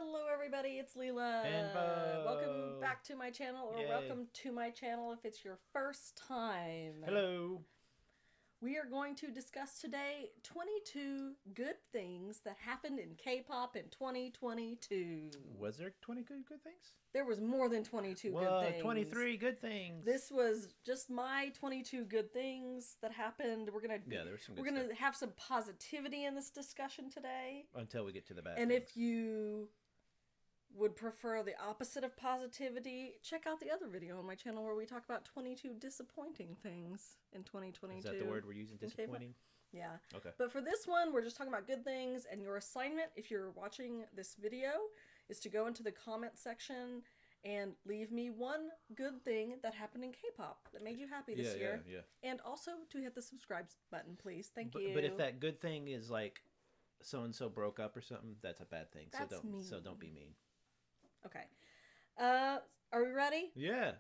Hello everybody, it's Leela. And Bo. Welcome back to my channel, or Yay. welcome to my channel if it's your first time. Hello. We are going to discuss today 22 good things that happened in K-pop in 2022. Was there 20 good things? There was more than 22 good Whoa, things. 23 good things. This was just my 22 good things that happened. There was some good stuff. Have some positivity in this discussion today. Until we get to the bad And things. if you would prefer the opposite of positivity, check out the other video on my channel where we talk about 22 disappointing things in 2022. Is that the word we're using, disappointing? Yeah. Okay. But for this one, we're just talking about good things, and your assignment, if you're watching this video, is to go into the comment section and leave me one good thing that happened in K-pop that made you happy this year. Yeah. And also to hit the subscribe button, please. Thank you. But if that good thing is like so-and-so broke up or something, that's a bad thing. That's mean. So don't be mean. Okay. Are we ready? Yeah.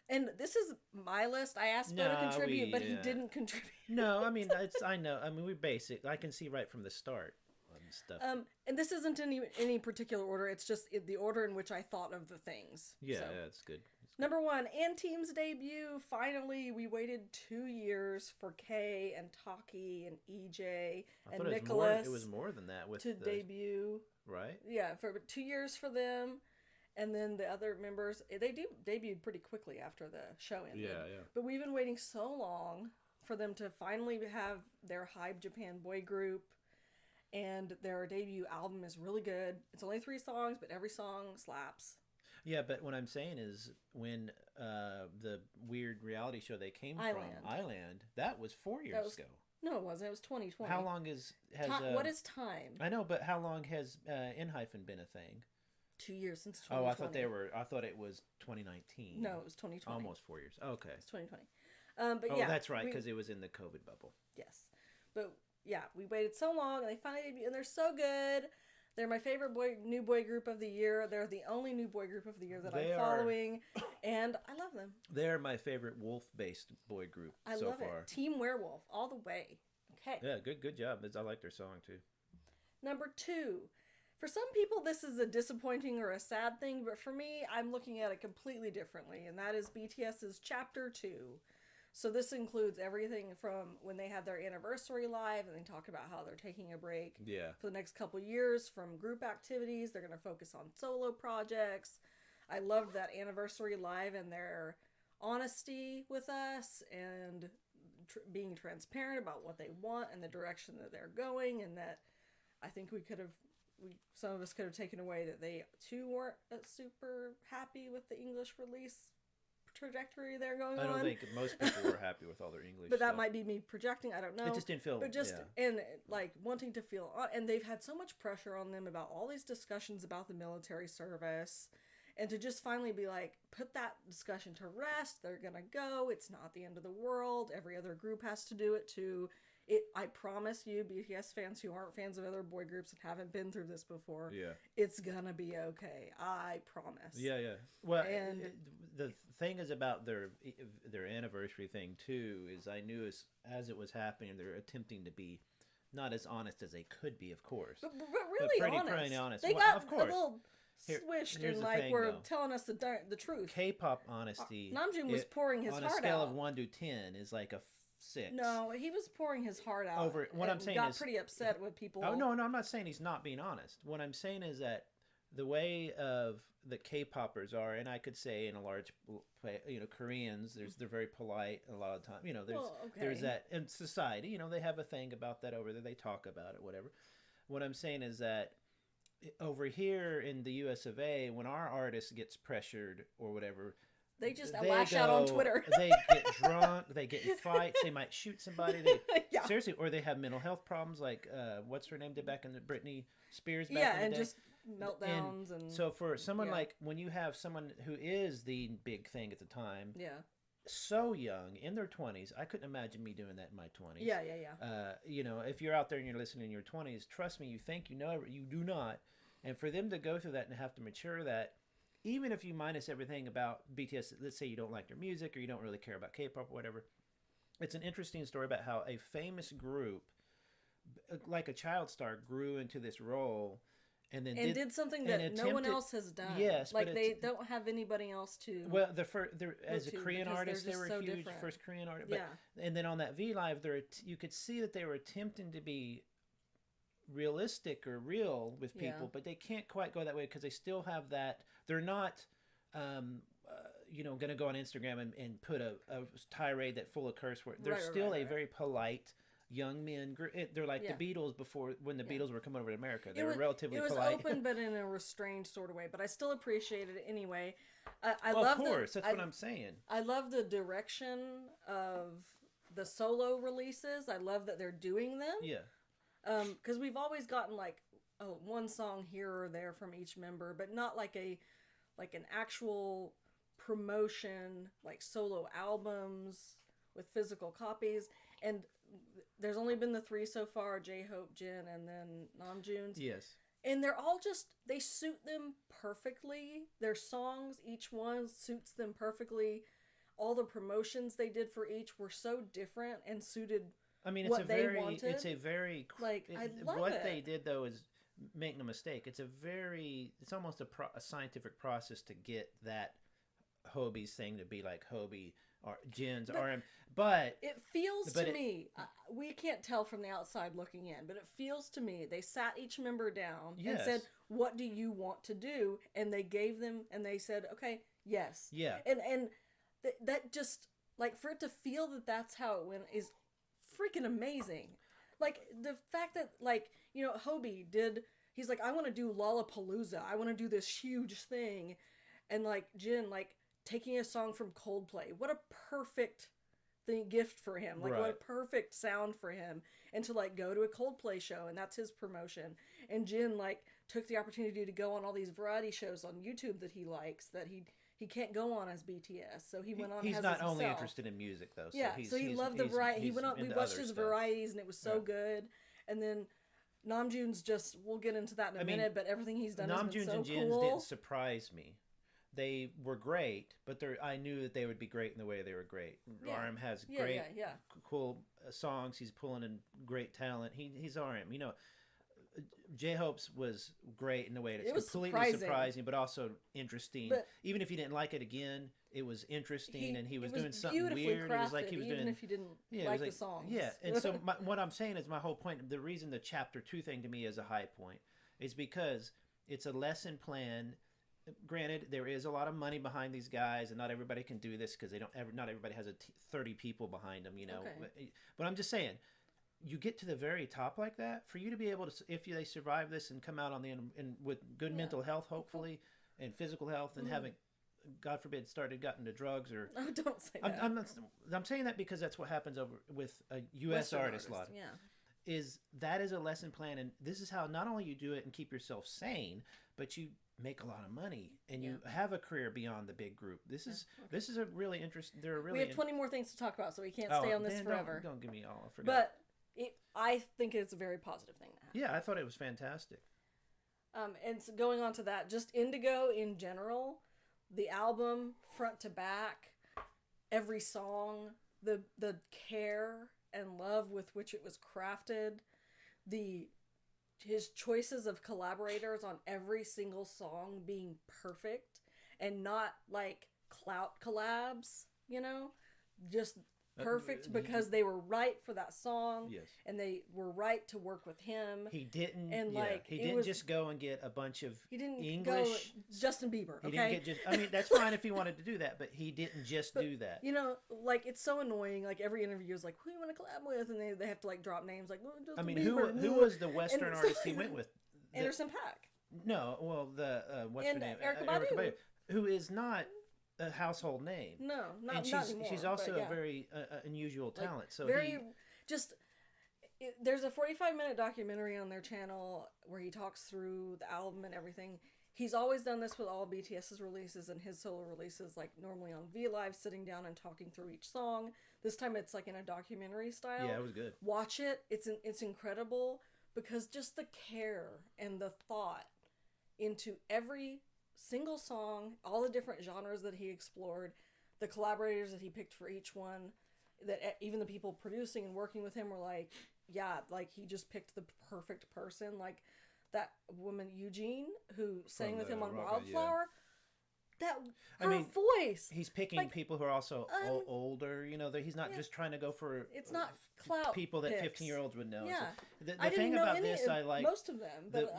And this is my list. I asked Bo to contribute, but he didn't contribute. No, I mean, I know. I mean, we're basic. I can see right from the start on stuff. And this isn't in any particular order. It's just the order in which I thought of the things. Yeah, So. that's good. Number one, Anteam's debut. Finally, we waited 2 years for Kay and Taki and EJ and Nicholas. It was more than that with to debut. Right? Yeah, for 2 years for them. And then the other members, they debuted pretty quickly after the show ended. Yeah. But we've been waiting so long for them to finally have their Hype Japan boy group. And their debut album is really good. It's only 3 songs, but every song slaps. Yeah, but what I'm saying is when the weird reality show they came from, Island, that was 4 years ago. No, it wasn't. It was 2020. How long has what is time? I know, but how long has N-hyphen been a thing? 2 years since 2020. Oh, I thought it was 2019. No, it was 2020. Almost 4 years. Okay. It's 2020. But yeah. That's right, because it was in the COVID bubble. Yes. But yeah, we waited so long, and they finally debuted, and they're so good. They're my favorite new boy group of the year. They're the only new boy group of the year that I'm following, and I love them. They're my favorite wolf-based boy group so far. I love it. Team Werewolf, all the way. Okay. Yeah, good job. I like their song, too. Number 2. For some people, this is a disappointing or a sad thing, but for me, I'm looking at it completely differently, and that is BTS's Chapter 2. So this includes everything from when they had their anniversary live, and they talk about how they're taking a break for the next couple years from group activities. They're going to focus on solo projects. I loved that anniversary live and their honesty with us and being transparent about what they want and the direction that they're going, and that I think some of us could have taken away that they too weren't super happy with the English release trajectory they're going on. I don't think most people were happy with all their English but stuff. that might be me projecting. I don't know. It just didn't feel. But and like wanting to feel, and they've had so much pressure on them about all these discussions about the military service, and to just finally be like, put that discussion to rest. They're gonna go. It's not the end of the world. Every other group has to do it too. I promise you, BTS fans who aren't fans of other boy groups and haven't been through this before, it's gonna be okay. I promise. Yeah. Well, the thing is about their anniversary thing too is I knew as it was happening, they're attempting to be not as honest as they could be, of course, but really pretty honest. They got a little swished and were telling us the truth. K-pop honesty. Namjoon was pouring his heart out. On a scale of 1 to 10 is like a 6. No, he was pouring his heart out. What I'm saying got pretty upset with people. Oh no, I'm not saying he's not being honest. What I'm saying is that the way of the K-poppers are, and I could say in a large, Koreans, they're very polite a lot of time. There's that in society. They have a thing about that over there. They talk about it, whatever. What I'm saying is that over here in the U.S. of A., when our artist gets pressured or whatever. They just lash out on Twitter. They get drunk. They get in fights. They might shoot somebody. Seriously, or they have mental health problems, like what's her name did back in the Britney Spears. Back in the day. Just meltdowns and. So for someone like when you have someone who is the big thing at the time, so young in their 20s, I couldn't imagine me doing that in my 20s. Yeah. If you're out there and you're listening in your 20s, trust me, you think you know, you do not, and for them to go through that and have to mature that. Even if you minus everything about BTS, let's say you don't like their music or you don't really care about K-pop or whatever, it's an interesting story about how a famous group, like a child star, grew into this role and then did something that no one else has done. Yes, like they don't have anybody else to. Well, as a Korean artist, they were so huge. Different. First Korean artist, but, and then on that V Live, you could see that they were attempting to be realistic or real with people, but they can't quite go that way because they still have that. They're not, going to go on Instagram and put a tirade that full of curse words. They're still a very polite young men. They're like the Beatles before, when the Beatles were coming over to America. They were relatively polite. It was open, but in a restrained sort of way. But I still appreciated it anyway. I well, love of course, that's what I'm saying. I love the direction of the solo releases. I love that they're doing them. Yeah. Because we've always gotten like one song here or there from each member, but not like an actual promotion, like solo albums with physical copies. And there's only been the 3 so far: J-Hope, Jin, and then Namjoon's. Yes. And they're all they suit them perfectly. Their songs, each one suits them perfectly. All the promotions they did for each were so different and suited. I mean, it's a very like I love what it. they did though is, make no mistake, it's almost a scientific process to get that Hobie's thing to be like Hobie or Jin's RM, but it feels to me, we can't tell from the outside looking in, but it feels to me they sat each member down and said, "What do you want to do?" And they gave them, and they said, "Okay, yes." Yeah. And that just, like, for it to feel that that's how it went is freaking amazing. Like the fact that, like, Hobie he's like, I want to do Lollapalooza, I want to do this huge thing, and like Jin, like, taking a song from Coldplay, what a perfect gift for him, like what a perfect sound for him, and to like go to a Coldplay show, and that's his promotion. And Jin like took the opportunity to go on all these variety shows on YouTube that he likes, that he can't go on as BTS, so he went on. He's not only interested in music though. So so he loved the variety. He went on. We watched his varieties, and it was so good. And then Namjoon's we'll get into that in a minute, but everything he's done has been so and Jin's cool. didn't surprise me. They were great, but I knew that they would be great in the way they were great. RM has great, cool songs. He's pulling in great talent. He's RM. J-Hope's was great in the way that it's completely surprising, but also interesting. But even if you didn't like it again, it was interesting, and he was doing something weird. It was like he was doing, even if you didn't like the songs. Yeah, and so what I'm saying is, my whole point, the reason the chapter 2 thing to me is a high point is because it's a lesson plan. Granted, there is a lot of money behind these guys, and not everybody can do this because not everybody has 30 people behind them, Okay. But I'm just saying, you get to the very top like that, for you to be able to, if they survive this and come out on the end with good mental health, hopefully, and physical health, and haven't, God forbid, gotten into drugs or. Oh, don't say that. I'm saying that because that's what happens over with a U.S. artist. A lot. Yeah. That is a lesson plan, and this is how not only you do it and keep yourself sane, but you make a lot of money and you have a career beyond the big group. This is a really interesting. We have 20 more things to talk about, so we can't stay on this forever. Don't give me all. I forgot. But I think it's a very positive thing to happen. Yeah, I thought it was fantastic. And so going on to that, just Indigo in general, the album front to back, every song, the care and love with which it was crafted, his choices of collaborators on every single song being perfect and not like clout collabs, just perfect because they were right for that song. Yes. And they were right to work with him. He didn't he didn't just go and get a bunch of English go Justin Bieber. He didn't get I mean, that's fine if he wanted to do that, but he didn't just do that. Like, it's so annoying. Like, every interview is like, who do you want to collab with? And they have to like drop names like, I mean, who was the Western artist he went with? Anderson .Paak. No, well, what's her name? Erykah Badu, who is not a household name. No, not anymore. She's also a very unusual talent. So there's a 45-minute documentary on their channel where he talks through the album and everything. He's always done this with all BTS's releases and his solo releases, like normally on V Live, sitting down and talking through each song. This time it's like in a documentary style. Yeah, it was good. Watch it. It's incredible because just the care and the thought into every single song, all the different genres that he explored, the collaborators that he picked for each one, that even the people producing and working with him were like, yeah, like he just picked the perfect person. Like that woman Eugene who sang From with the him on Rock Band, Wildflower. That I her mean, voice. He's picking Like, people who are also older. You know, he's not just trying to go for it's not clout people that picks. 15-year-olds would know. Yeah, The I didn't thing know about any this, I like most of them, but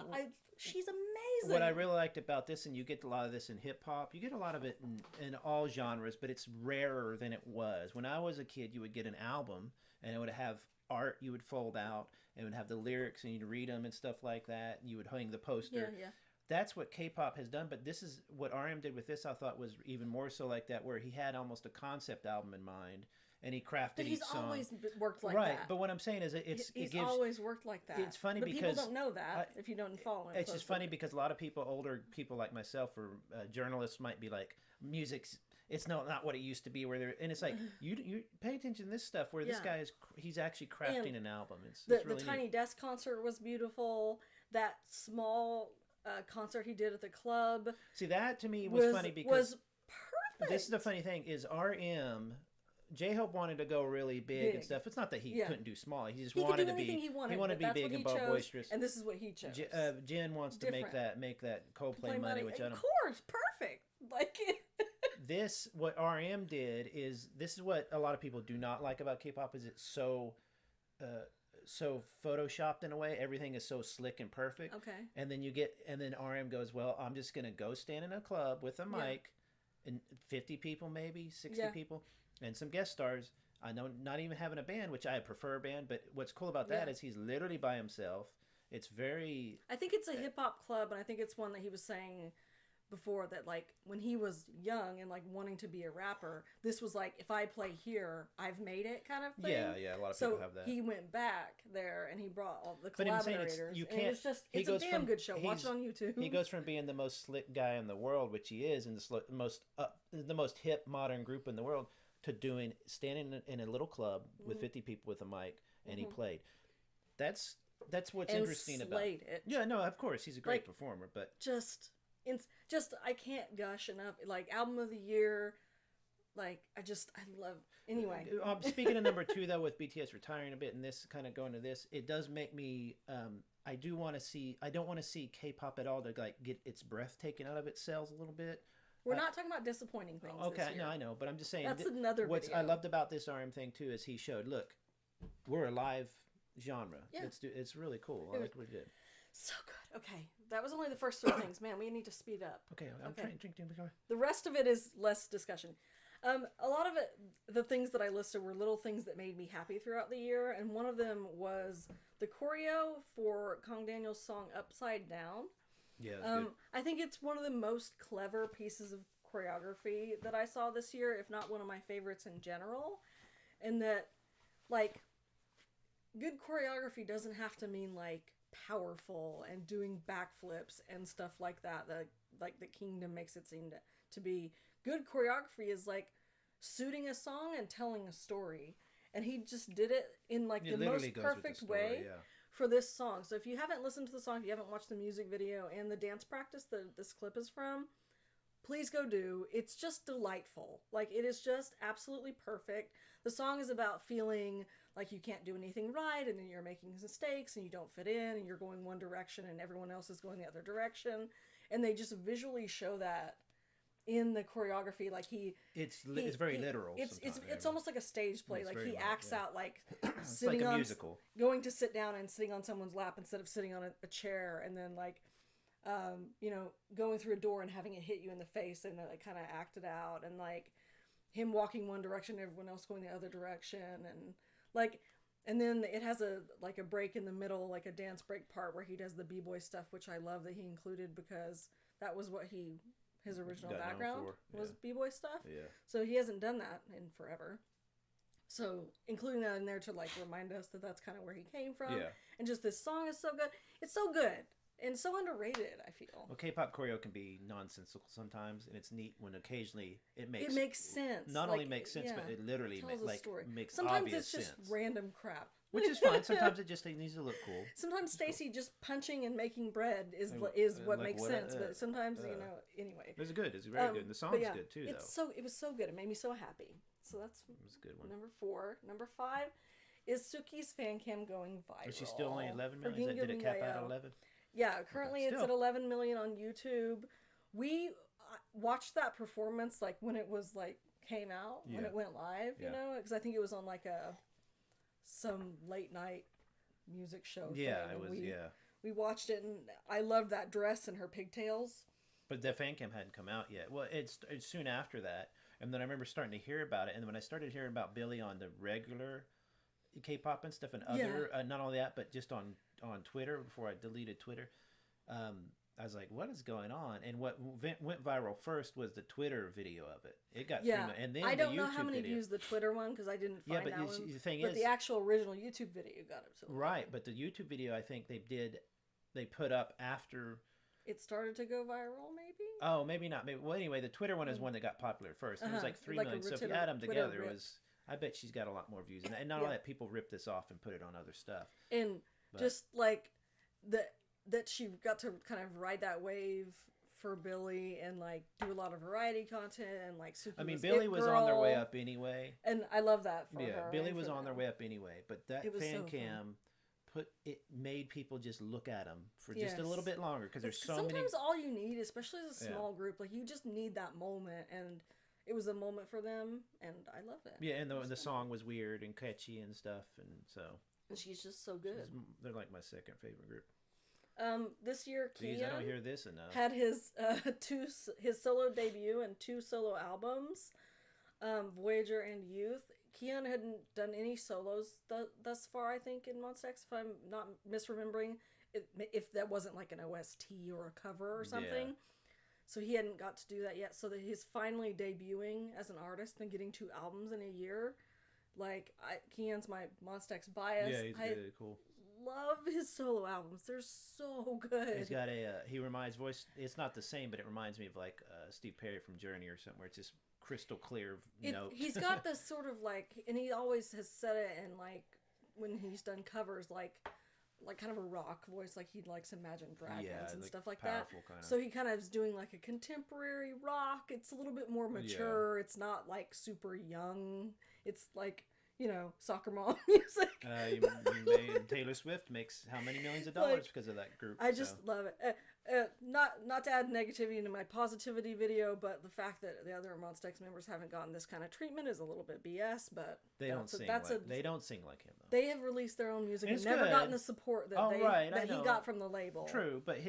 she's amazing. what I really liked about this, and you get a lot of this in hip hop. You get a lot of it in all genres, but it's rarer than it was when I was a kid. You would get an album, and it would have art you would fold out, and it would have the lyrics, and you'd read them and stuff like that. And you would hang the poster. Yeah. That's what K-pop has done, but this is what RM did with this. I thought was even more so like that, where he had almost a concept album in mind, and he crafted but each song. Always worked like right, that. but what I'm saying is, He's always worked like that. It's funny but because people don't know that if you don't follow him. It's just funny because a lot of people, older people like myself or journalists, might be like, music's. It's not what it used to be. And it's like you pay attention to this stuff where this guy he's actually crafting an album. It's really the Tiny neat. Desk concert was beautiful. That small concert he did at the club. See, that to me was funny because was perfect. This is the funny thing is RM. J-Hope wanted to go really big and stuff. It's not that he couldn't do small. He just wanted to be. He wanted to be big and boisterous. And this is what he chose. Jen wants to make that Coldplay money, which I don't. Of course, perfect. Like this, what RM did is this is what a lot of people do not like about K-pop is it's so photoshopped in a way. Everything is so slick and perfect. Okay. And then RM goes, well, I'm just gonna go stand in a club with a mic, and 50 people, maybe 60 people, and some guest stars. I know, not even having a band, which I prefer a band, but what's cool about that is he's literally by himself. It's very. I think it's a hip hop club, and I think it's one that he was saying before that, like, when he was young and like wanting to be a rapper, this was like, if I play here, I've made it kind of thing. Yeah, a lot of people have that. He went back there and he brought all the collaborators. You can't. It's just it's a damn good show. Watch it on YouTube. He goes from being the most slick guy in the world, which he is, and the most hip modern group in the world, to standing in a little club with 50 people with a mic, and he played. That's what's interesting about it. Yeah, no, of course he's a great performer, but just I can't gush enough. Like, album of the year, like I love. Anyway, speaking of number 2 though, with BTS retiring a bit and this kind of going to this, it does make me. I don't want to see K-pop at all to like get its breath taken out of its cells a little bit. We're not talking about disappointing things. Okay, this year. no, I know, but I'm just saying. That's another. What video. I loved about this RM thing too is he showed, look, we're a live genre. Yeah. It's really cool. I like what he did. So good. Okay, that was only the first 3 things. Man, we need to speed up. Okay, I'm trying to drink. The rest of it is less discussion. A lot of it, the things that I listed were little things that made me happy throughout the year, and one of them was the choreo for Kong Daniel's song "Upside Down." Yeah, good. I think it's one of the most clever pieces of choreography that I saw this year, if not one of my favorites in general. And that, like, good choreography doesn't have to mean like powerful and doing backflips and stuff like that. Like the Kingdom makes it seem to be. Good choreography is like suiting a song and telling a story, and he just did it in like the most perfect way for this song. So if you haven't listened to the song, if you haven't watched the music video and the dance practice that this clip is from, please go do. It's just delightful. Like, it is just absolutely perfect. The song is about feeling like you can't do anything right, and then you're making mistakes and you don't fit in, and you're going one direction and everyone else is going the other direction, and they just visually show that in the choreography. Like, it's very literal. It's almost like a stage play. Like, he acts out like sitting like a musical, going to sit down and sitting on someone's lap instead of sitting on a chair, and then like going through a door and having it hit you in the face, and like kind of act it out, and like him walking one direction, everyone else going the other direction, and then it has a break in the middle, like a dance break part where he does the b-boy stuff, which I love that he included, because that was what his original background was b-boy stuff. Yeah. So he hasn't done that in forever. So including that in there to like remind us that that's kind of where he came from. Yeah. And just this song is so good. It's so good. And so underrated, I feel. Well, K-pop choreo can be nonsensical sometimes, and it's neat when occasionally it makes sense. Not only makes sense, but it literally makes sometimes obvious it's just sense. Random crap. Which is fine. Sometimes it needs to look cool. Sometimes Stacy just punching and making bread is what makes sense, but sometimes anyway. It was good. It's very good. And the song's good too, though. It was so good. It made me so happy. So that's it was a good one. Number 4. Number 5 is Suki's fan cam going viral. Is she still only 11 million? Did it cap out at 11? Yeah, currently it's at 11 million on YouTube. We watched that performance like when it was like came out, when it went live, you know, because I think it was on like some late night music show thing. Yeah, it was, we watched it, and I loved that dress and her pigtails. But the fan cam hadn't come out yet. Well, it's soon after that. And then I remember starting to hear about it. And when I started hearing about Billie on the regular K-pop and stuff and other, not only that, but just on Twitter before I deleted Twitter, I was like, what is going on? And what went viral first was the Twitter video of it. It got and then I don't know YouTube how many video. views the Twitter one, because I didn't find that one. The thing but is, the actual original YouTube video got it. Right, but the YouTube video, I think they put up after... It started to go viral, maybe? Oh, maybe not. Well, anyway, the Twitter one is one that got popular first. It was like 3 million. So if you add them together, I bet she's got a lot more views. And not only that, people rip this off and put it on other stuff. And just like that she got to kind of ride that wave for Billie and like do a lot of variety content and like Suki. I mean, Billie was on their way up anyway. And I love that for her. Yeah, Billie was on their way up anyway. But that fan cam... fun. made people just look at them for just a little bit longer, because there's so many. Sometimes all you need, especially as a small group, like you just need that moment, and it was a moment for them, and I love it. Yeah, and the song was weird and catchy and stuff, and so. And she's just so good. They're like my second favorite group. This year, Kian I don't hear this enough. had his his solo debut and 2 solo albums, Voyager and Youth. Kian hadn't done any solos thus far, I think, in Monsta X, if I'm not misremembering, if that wasn't like an OST or a cover or something. Yeah. So he hadn't got to do that yet. So that he's finally debuting as an artist and getting 2 albums in a year. Like, Kian's my Monsta X bias. Yeah, he's really cool. Love his solo albums. They're so good. He's got he reminds voice. It's not the same, but it reminds me of like Steve Perry from Journey or something, where it's just crystal clear notes. He's got this sort of like, and he always has said it, and like when he's done covers, like kind of a rock voice, like he likes Imagine Dragons and stuff like that. Kind of. So he kind of is doing like a contemporary rock. It's a little bit more mature. Yeah. It's not like super young. It's like, you know, soccer mom music. Taylor Swift makes how many millions of dollars because of that group? I just love it. Not to add negativity into my positivity video, but the fact that the other Monsta X members haven't gotten this kind of treatment is a little bit BS. But they don't sing like him, though. They have released their own music and never gotten the support that he got from the label. True, but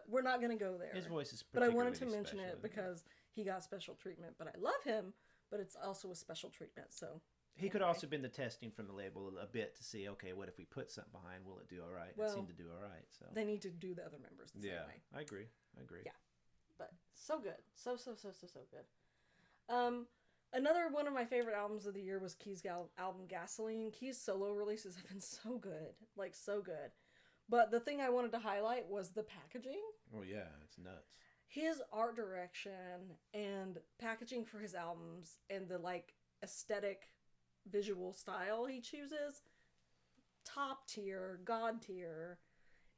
we're not going to go there. His voice is but I wanted to mention it because he got special treatment. But I love him, but it's also a special treatment. So. He could also have been the testing from the label a bit to see, okay, what if we put something behind? Will it do all right? It seemed to do all right. So they need to do the other members the same way. I agree. Yeah, but so good, so good. Another one of my favorite albums of the year was Key's album Gasoline. Key's solo releases have been so good, like so good. But the thing I wanted to highlight was the packaging. Oh yeah, it's nuts. His art direction and packaging for his albums and the like aesthetic visual style he chooses, top tier, god tier.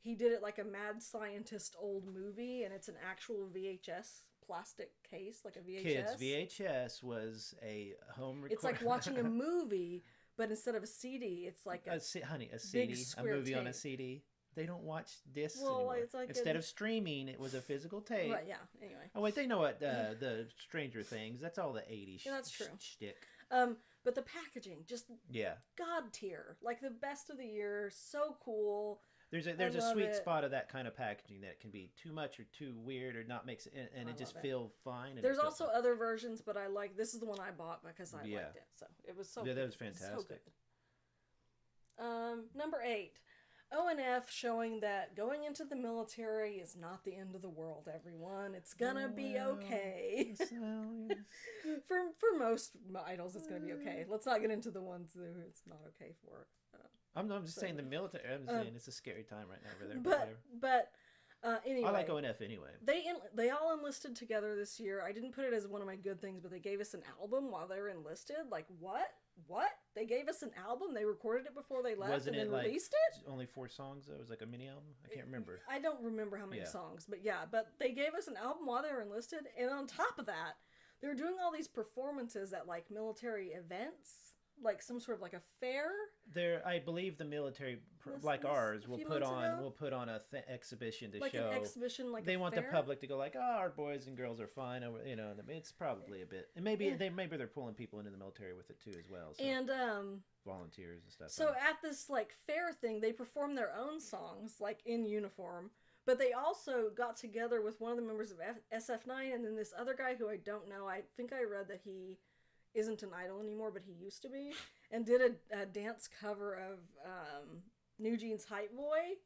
He did it like a mad scientist old movie, and it's an actual VHS plastic case, like a VHS. Kids, VHS was a home record. It's like watching a movie, but instead of a CD, it's like a CD, a movie tape. On a CD. They don't watch discs anymore. It's like instead of streaming, it was a physical tape. Right, yeah, anyway. Oh, wait, they know what, the Stranger Things, that's all the 80s that's true. Shtick. But the packaging, just god tier. Like the best of the year, so cool. There's a sweet spot of that kind of packaging that can be too much or too weird or not makes it, and it just feel fine. And there's also other versions, but I like, this is the one I bought because I liked it. So it was so good. That was fantastic. So good. Number 8. ONF showing that going into the military is not the end of the world, everyone. It's gonna be okay. For most idols, it's gonna be okay. Let's not get into the ones that it's not okay for. I'm just saying the military. I'm saying it's a scary time right now over there. But anyway, I like ONF anyway. They all enlisted together this year. I didn't put it as one of my good things, but they gave us an album while they were enlisted. Like what? They gave us an album. They recorded it before they left and then released it. Only 4 songs. Though? It was like a mini album. I can't remember. I don't remember how many songs, but But they gave us an album while they were enlisted, and on top of that, they were doing all these performances at like military events. like some sort of like a fair. There, I believe the military, ours, will put on a exhibition to like show. An exhibition, like they want fair? the public to go like, oh, our boys and girls are fine. You know, it's probably a bit, and maybe they're pulling people into the military with it too as well. So. And volunteers and stuff. So at this like fair thing, they perform their own songs like in uniform. But they also got together with one of the members of SF9 and then this other guy who I don't know. I think I read that he isn't an idol anymore, but he used to be, and did a dance cover of New Jeans Hype Boy,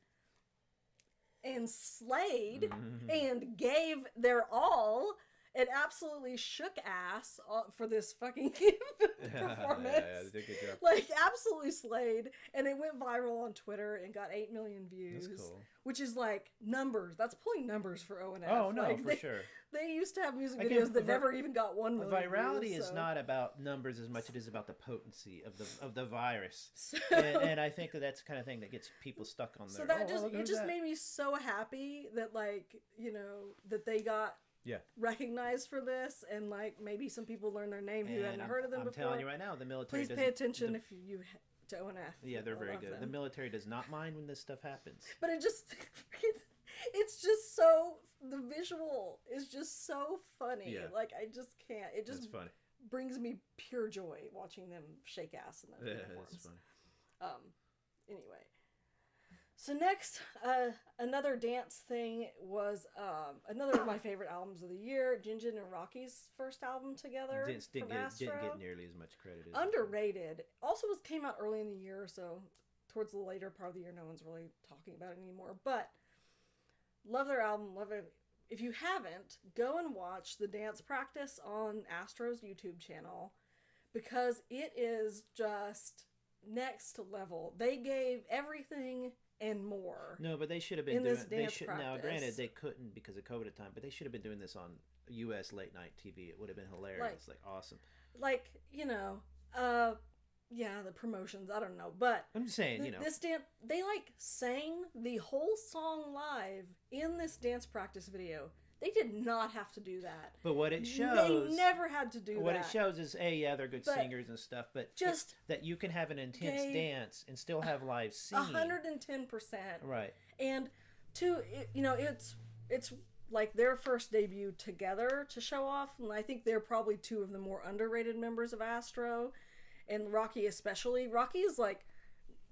and slayed, and gave their all, and absolutely shook ass for this fucking performance. They did a good job. Like, absolutely slayed, and it went viral on Twitter and got 8 million views. That's cool. Which is like numbers. That's pulling numbers for ONF. Oh no, like, for sure. They used to have music videos that never even got 1 million virality views, is not about numbers as much as it is about the potency of the virus. and I think that's the kind of thing that gets people stuck on there. So that just made me so happy that, like, you know, that they got recognized for this, and like maybe some people learn their name who hadn't heard of them before. I'm telling you right now, the military. Please pay attention if you to ONF. Yeah, they're very good. The military does not mind when this stuff happens. But it's just so, the visual is just so funny. Yeah. Like, I just can't. It just brings me pure joy watching them shake ass in those uniforms. It's funny. Anyway. So next, another dance thing was another of my favorite albums of the year, Jinjin and Rocky's first album together. Didn't get nearly as much credit. Underrated. Also came out early in the year, so towards the later part of the year, no one's really talking about it anymore. But love their album. Love it. If you haven't, go and watch the dance practice on Astro's YouTube channel, because it is just next level. They gave everything and more. No, but they should have been doing this. Now, granted, they couldn't because of COVID at the time, but they should have been doing this on U.S. late night TV. It would have been hilarious, like awesome. Like, you know, yeah, the promotions. I don't know, but I'm just saying, you know, this dance. They like sang the whole song live in this dance practice video. They did not have to do that. But what it shows... They never had to do that. What it shows is, yeah, they're good singers and stuff, but just that you can have an intense dance and still have live singing. 110%. Right. And two, you know, it's like their first debut together to show off, and I think they're probably two of the more underrated members of Astro, and Rocky especially. Rocky is like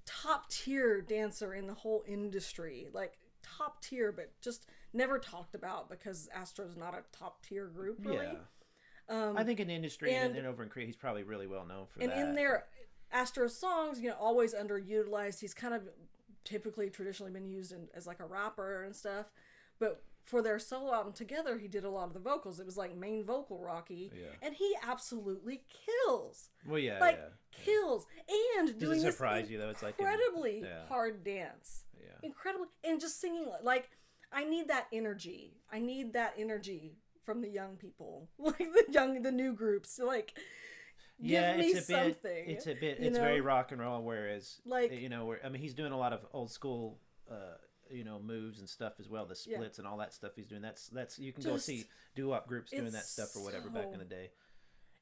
top tier dancer in the whole industry. Like, top tier, but just never talked about because Astro's not a top tier group, really. Yeah. I think in the industry and over in Korea, he's probably really well known for that. And in their Astro songs, you know, always underutilized. He's kind of typically traditionally been used as like a rapper and stuff. But for their solo album together, he did a lot of the vocals. It was like main vocal Rocky. Yeah. And he absolutely kills. Well, yeah. Like, kills. And doing this incredibly hard dance. Yeah. Incredibly. And just singing, like, I need that energy. I need that energy from the young people. Like, the new groups. Like, give me something. It's very rock and roll, whereas, like, you know, I mean, he's doing a lot of old school, you know, moves and stuff as well, the splits and all that stuff he's doing. That's you can go see doo-wop groups doing that stuff or whatever back in the day.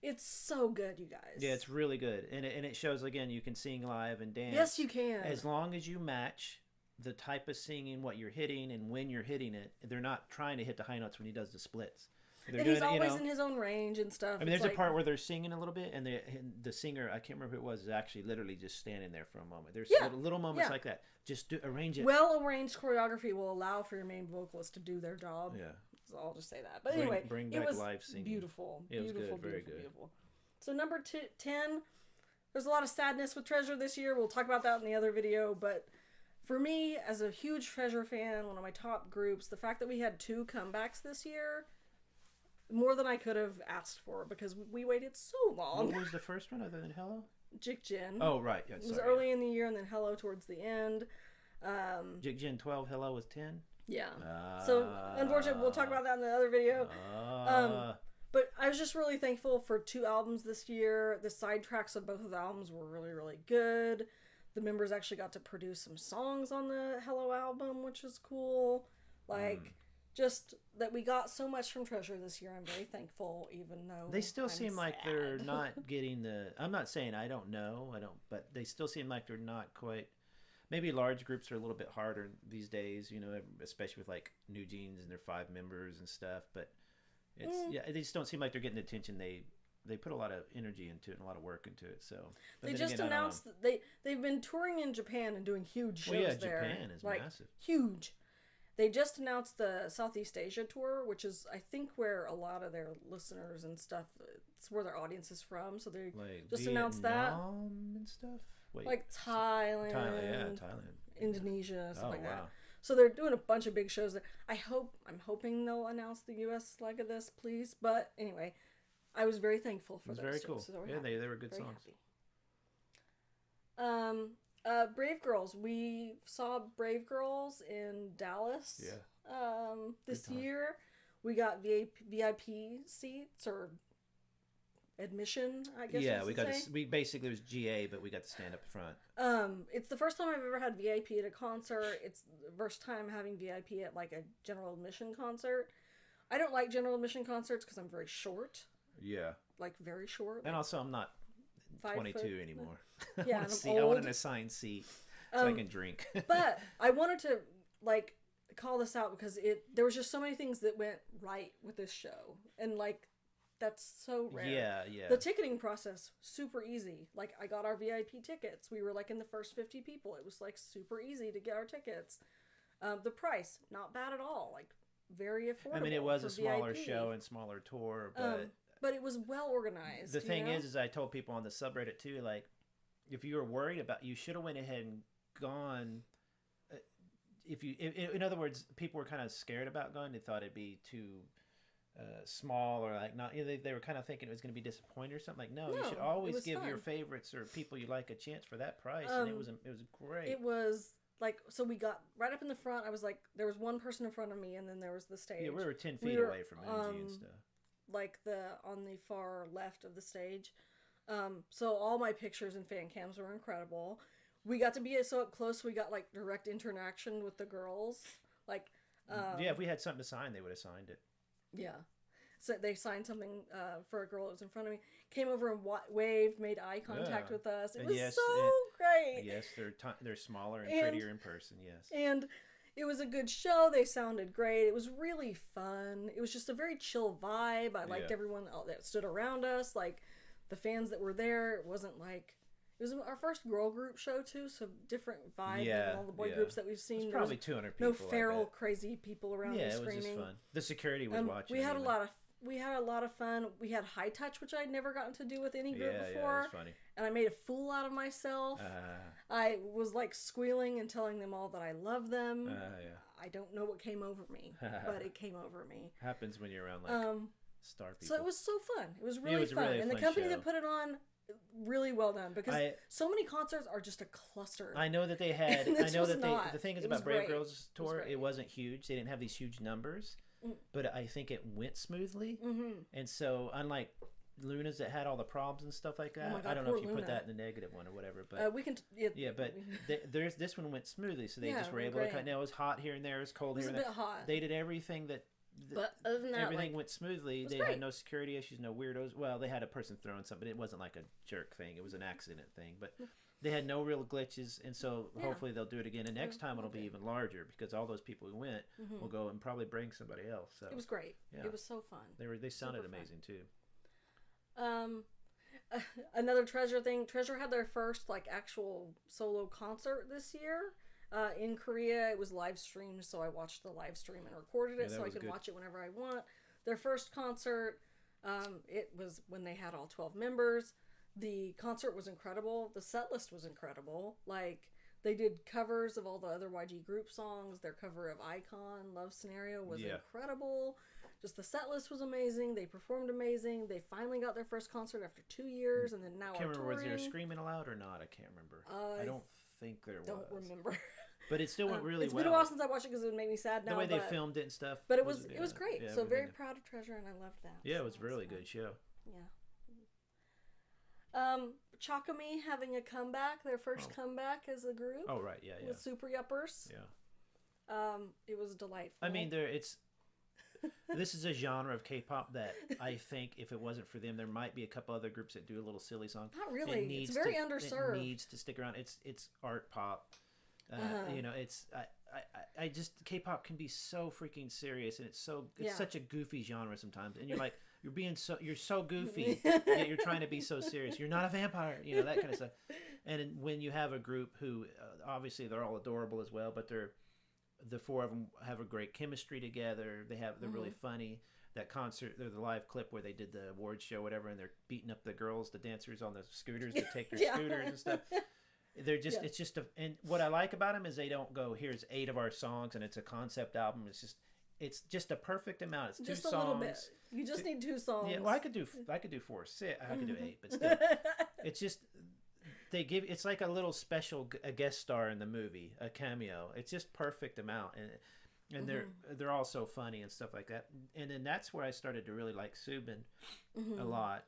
It's so good, you guys. Yeah, it's really good. And it shows, again, you can sing live and dance. Yes, you can. As long as you match the type of singing, what you're hitting, and when you're hitting it. They're not trying to hit the high notes when he does the splits. And he's always in his own range and stuff. I mean, there's a part where they're singing a little bit, and the singer, I can't remember who it was, is actually literally just standing there for a moment. There's little moments like that. Just arrange it. Well-arranged choreography will allow for your main vocalist to do their job. Yeah. So I'll just say that. But anyway, bring back live singing. Beautiful. It was beautiful, good, very beautiful, good. Beautiful. So number 10, there's a lot of sadness with Treasure this year. We'll talk about that in the other video, but for me, as a huge Treasure fan, one of my top groups, the fact that we had 2 comebacks this year, more than I could have asked for, because we waited so long. What was the first one other than Hello? Jikjin. Oh, right. Yeah, it was early in the year, and then Hello towards the end. Jikjin 12, Hello was 10? Yeah. So, unfortunately, we'll talk about that in the other video. But I was just really thankful for 2 albums this year. The side tracks of both of the albums were really, really good. The members actually got to produce some songs on the Hello album, which is cool. Like, just that we got so much from Treasure this year. I'm very thankful, even though they still I'm seem like sad. they're not getting the. I'm not saying I don't know, but they still seem like they're not quite. Maybe large groups are a little bit harder these days, especially with like New Jeans and their 5 members and stuff. But it's they just don't seem like they're getting the attention they put a lot of energy into it and a lot of work into it. So they just announced that they've been touring in Japan and doing huge shows there. Japan is massive, huge. They just announced the Southeast Asia tour, which is I think where a lot of their listeners and stuff. It's where their audience is from. So they just announced that and stuff. Wait, like Thailand, Thailand, Indonesia, stuff like that. Wow. So they're doing a bunch of big shows there. I'm hoping they'll announce the U.S. leg of this, please. But anyway, I was very thankful for those. It was very cool. So they were good very songs. Happy. Brave Girls. We saw Brave Girls in Dallas. Yeah. This year, we got VIP seats or admission, I guess. Yeah, we basically it was GA, but we got to stand up front. It's the first time I've ever had VIP at a concert. It's the first time having VIP at like a general admission concert. I don't like general admission concerts because I'm very short. Yeah. Like very short. And also I'm not 22 foot. anymore. Yeah, I want an assigned seat so I can drink. But I wanted to like call this out because there was just so many things that went right with this show. And like that's so rare. Yeah. The ticketing process, super easy. Like, I got our VIP tickets. We were, like, in the first 50 people. It was, like, super easy to get our tickets. The price, not bad at all. Like, very affordable. I mean, it was a smaller VIP. show and smaller tour, but it was well organized. The thing is I told people on the subreddit, too, like, if you were worried about, you should have went ahead and gone. In other words, people were kind of scared about going. They thought it'd be too... small or like not they were kind of thinking it was going to be disappointing or something. No, you should always give your favorites or people you like a chance for that price. And it was great. It was like, so we got right up in the front. I was like, there was one person in front of me and then there was the stage. Yeah, we were 10 feet away from energy and stuff. Like on the far left of the stage. So all my pictures and fan cams were incredible. We got to be so up close. We got like direct interaction with the girls. Like, if we had something to sign, they would have signed it. Yeah. So they signed something for a girl that was in front of me. Came over and waved, made eye contact with us. It was so great. Yes, they're smaller and prettier in person, yes. And it was a good show. They sounded great. It was really fun. It was just a very chill vibe. I liked everyone that stood around us. Like, the fans that were there. It wasn't like... It was our first girl group show, too, so different vibe than all the boy groups that we've seen. There's probably 200 people. No feral, crazy people around me screaming. Yeah, it was just fun. The security was watching. We had a lot of fun. We had high touch, which I'd never gotten to do with any group before. Yeah, it was funny. And I made a fool out of myself. I was like squealing and telling them all that I love them. I don't know what came over me, but it came over me. Happens when you're around like star people. So it was so fun. It was really fun. Really and the company that put it on, really well done, because so many concerts are just a cluster. I know that they had. I know that the thing is about Brave Girls tour, it wasn't huge. They didn't have these huge numbers, but I think it went smoothly. Mm-hmm. And so, unlike Luna's that had all the problems and stuff like that, I don't know if you put that in the negative one or whatever. But we can. But there's this one went smoothly, so they just were able to cut. Now it was hot here and there, it was cold here and there. It was a bit hot. They did everything that. But other than that, everything went smoothly. They had no security issues, no weirdos. Well, they had a person throwing something, but it wasn't like a jerk thing. It was an accident thing. But they had no real glitches, and so hopefully they'll do it again. And next time it'll be even larger because all those people who went will go and probably bring somebody else. So it was great. Yeah. It was so fun. They sounded amazing too. Another Treasure thing. Treasure had their first like actual solo concert this year. In Korea, it was live streamed, so I watched the live stream and recorded it so I could watch it whenever I want. Their first concert, it was when they had all 12 members. The concert was incredible. The set list was incredible. Like, they did covers of all the other YG group songs. Their cover of Icon, Love Scenario was incredible. Just the set list was amazing. They performed amazing. They finally got their first concert after 2 years, and then now I can't remember, was there screaming aloud or not? I can't remember. I don't think there was. Don't remember. But it still went really well. It's been a while since I watched it because it would make me sad now. The way they filmed it and stuff. But it was great. So very proud of Treasure, and I loved that. Yeah, it was a really good show. Yeah. Chakami having a comeback, their first comeback as a group. Oh, right, yeah. With Super Yuppers. Yeah. It was delightful. I mean, this is a genre of K-pop that I think if it wasn't for them, there might be a couple other groups that do a little silly song. Not really. It's very underserved. It needs to stick around. It's art pop. You know, it's I just K-pop can be so freaking serious, and it's such a goofy genre sometimes, and you're so goofy yet you're trying to be so serious. You're not a vampire, you know, that kind of stuff. And when you have a group who obviously they're all adorable as well, but the four of them have a great chemistry together. They're really funny. That concert, the live clip where they did the awards show, whatever, and they're beating up the girls, the dancers on the scooters that take their scooters and stuff. They're just it's just and what I like about them is they don't go, here's 8 of our songs and it's a concept album. It's just a perfect amount. It's just 2 songs. A little bit. You just need 2 songs. Yeah, well, I could do 4, 6. I could do 8, but still, it's just it's like a little special a guest star in the movie, a cameo. It's just perfect amount, and they're all so funny and stuff like that. And then that's where I started to really like Subin a lot.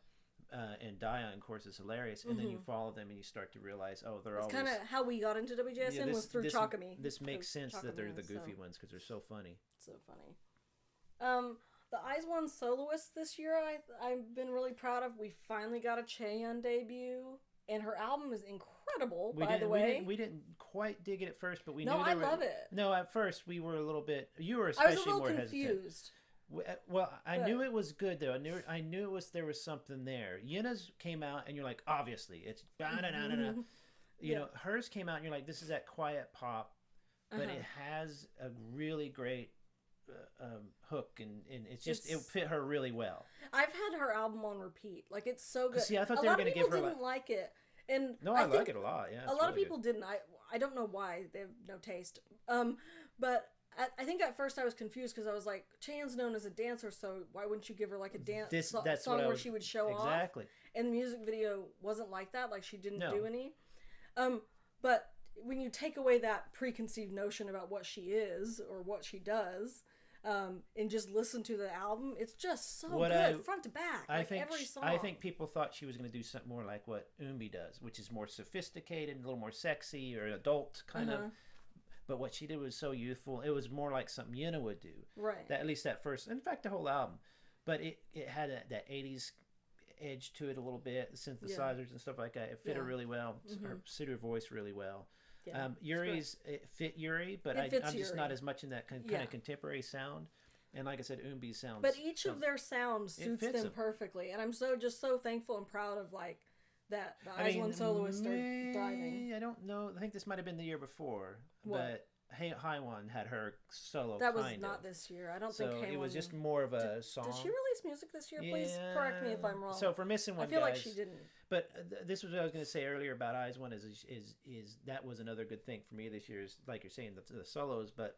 And Dayan, of course, is hilarious. And then you follow them and you start to realize, oh, they're always... It's kind of how we got into WJSN was through Chakami. This makes sense that they're the goofy ones because they're so funny. So funny. The IZ*ONE soloist this year, I've been really proud of. We finally got a Chaeyoung debut, and her album is incredible, by the way. We didn't quite dig it at first, but we knew I love it. No, at first we were a little bit... You were especially more hesitant. I was a little confused. Well, I knew it was good though. I knew there was something there. Yuna's came out and you're like, obviously it's you know, hers came out and you're like, this is that quiet pop, but it has a really great hook and it fit her really well. I've had her album on repeat. Like, it's so good. See, I thought they were going to give her. Didn't like it, and no, I like it a lot. Yeah, a lot of people didn't. I don't know why. They have no taste. But. I think at first I was confused because I was like, Chaeyoung's known as a dancer, so why wouldn't you give her like a dance song where she would show off? Exactly. And the music video wasn't like that, like she didn't do any. But when you take away that preconceived notion about what she is or what she does, and just listen to the album, it's just so good, front to back. Every song. I think people thought she was going to do something more like what Eunbi does, which is more sophisticated, a little more sexy or adult kind of. But what she did was so youthful. It was more like something Yuna would do. Right. At least that first, in fact, the whole album. But it had that 80s edge to it a little bit, the synthesizers and stuff like that. It fit her really well. Her suited her voice really well. Yeah, Yuri's, it fit Yuri, but I'm just not as much in that kind of contemporary sound. And like I said, Eunbi's sounds. But each of their sounds suits them perfectly. And I'm so thankful and proud of that the IZ*ONE soloists are thriving. I don't know. I think this might have been the year before. But Haewon had her solo. That was not this year. I don't think Haewon... it was just more of a song. Did she release music this year? Please correct me if I'm wrong. So if we're missing one, I feel like she didn't. But this was what I was going to say earlier about IZ*ONE is that was another good thing for me this year is, like you're saying, the solos. But